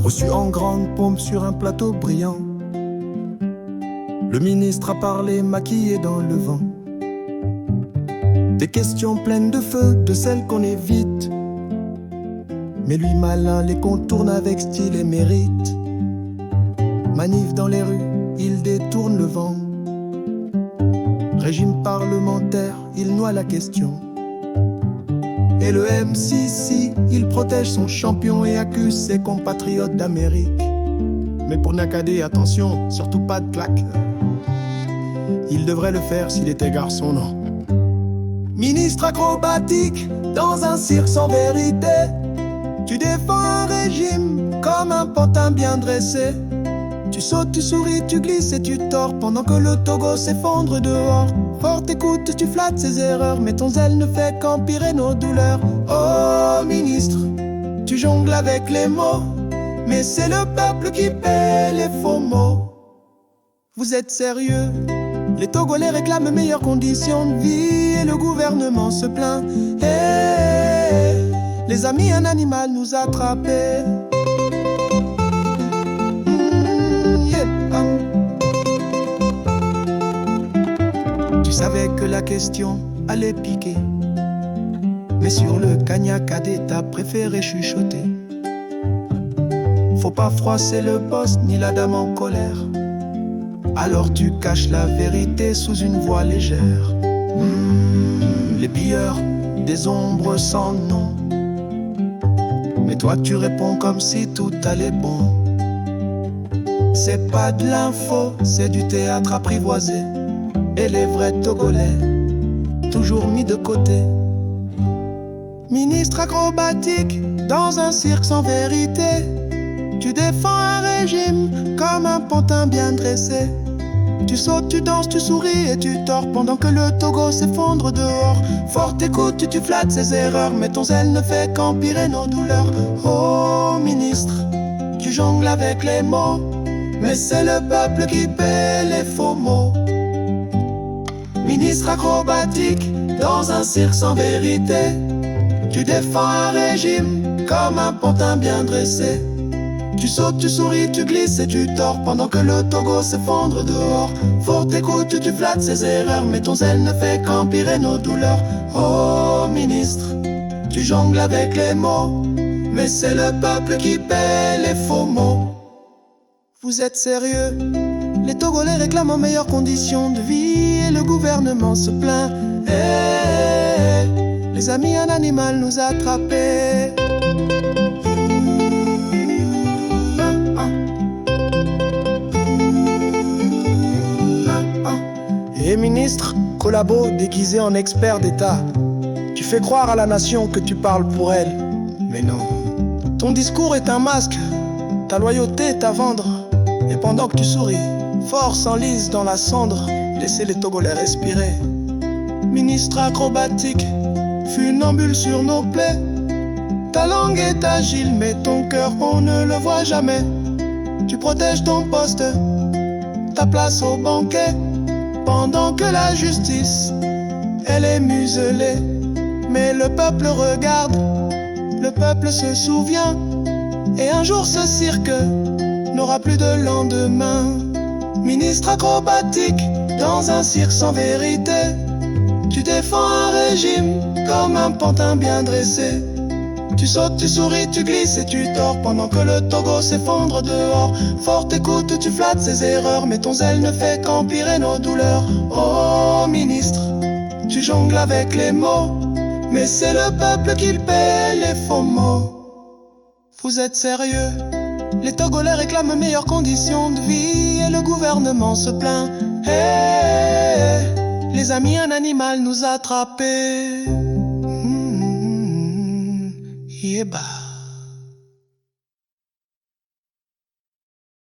Reçu en grande pompe sur un plateau brillant, le ministre a parlé maquillé dans le vent. Des questions pleines de feu, de celles qu'on évite, mais lui malin les contourne avec style et mérite. Manif dans les rues, il détourne le vent. Régime parlementaire, il noie la question. Et le MCC, il protège son champion et accuse ses compatriotes d'Amérique. Mais pour Nakadé, attention, surtout pas de claque. Il devrait le faire s'il était garçon, non. Ministre acrobatique, dans un cirque sans vérité, tu défends un régime comme un pantin bien dressé. Tu sautes, tu souris, tu glisses et tu tords pendant que le Togo s'effondre dehors. Forte écoute, tu flattes ses erreurs, mais ton zèle ne fait qu'empirer nos douleurs. Oh ministre, tu jongles avec les mots, mais c'est le peuple qui paie les faux mots. Vous êtes sérieux? Les Togolais réclament meilleures conditions de vie et le gouvernement se plaint. Hey, les amis, un animal nous a attrapés. Tu savais que la question allait piquer, mais sur le Kanyakadé t'as préféré chuchoter. Faut pas froisser le boss ni la dame en colère, alors tu caches la vérité sous une voix légère. Les pilleurs des ombres sans nom, mais toi tu réponds comme si tout allait bon. C'est pas de l'info, c'est du théâtre apprivoisé, et les vrais Togolais toujours mis de côté. Ministre acrobatique, dans un cirque sans vérité, tu défends un régime comme un pantin bien dressé. Tu sautes, tu danses, tu souris et tu tords pendant que le Togo s'effondre dehors. Forte écoute, tu flattes ses erreurs, mais ton zèle ne fait qu'empirer nos douleurs. Oh ministre, tu jongles avec les mots, mais c'est le peuple qui paie les faux mots. Ministre acrobatique, dans un cirque sans vérité, tu défends un régime comme un pantin bien dressé. Tu sautes, tu souris, tu glisses et tu tords pendant que le Togo s'effondre dehors. Forte écoute, tu flattes ses erreurs, mais ton zèle ne fait qu'empirer nos douleurs. Oh ministre, tu jongles avec les mots, mais c'est le peuple qui paie les faux mots. Vous êtes sérieux? Les Togolais réclament en meilleures conditions de vie et le gouvernement se plaint. Hey, les amis, un animal nous a attrapés. Et ministre, collabo déguisé en expert d'État, tu fais croire à la nation que tu parles pour elle. Mais non, ton discours est un masque, ta loyauté est à vendre. Et pendant que tu souris, fort s'enlise dans la cendre, laissez les Togolais respirer. Ministre acrobatique, funambule sur nos plaies, ta langue est agile, mais ton cœur on ne le voit jamais. Tu protèges ton poste, ta place au banquet, pendant que la justice, elle est muselée. Mais le peuple regarde, le peuple se souvient, et un jour ce cirque n'aura plus de lendemain. Ministre acrobatique, dans un cirque sans vérité, tu défends un régime comme un pantin bien dressé. Tu sautes, tu souris, tu glisses et tu tords pendant que le Togo s'effondre dehors. Forte écoute, tu flattes ses erreurs, mais ton zèle ne fait qu'empirer nos douleurs. Oh ministre, tu jongles avec les mots, mais c'est le peuple qui paie les faux mots. Vous êtes sérieux? Les Togolais réclament meilleures conditions de vie et le gouvernement se plaint. Hey, les amis, un animal nous a attrapés. Yeah, bah.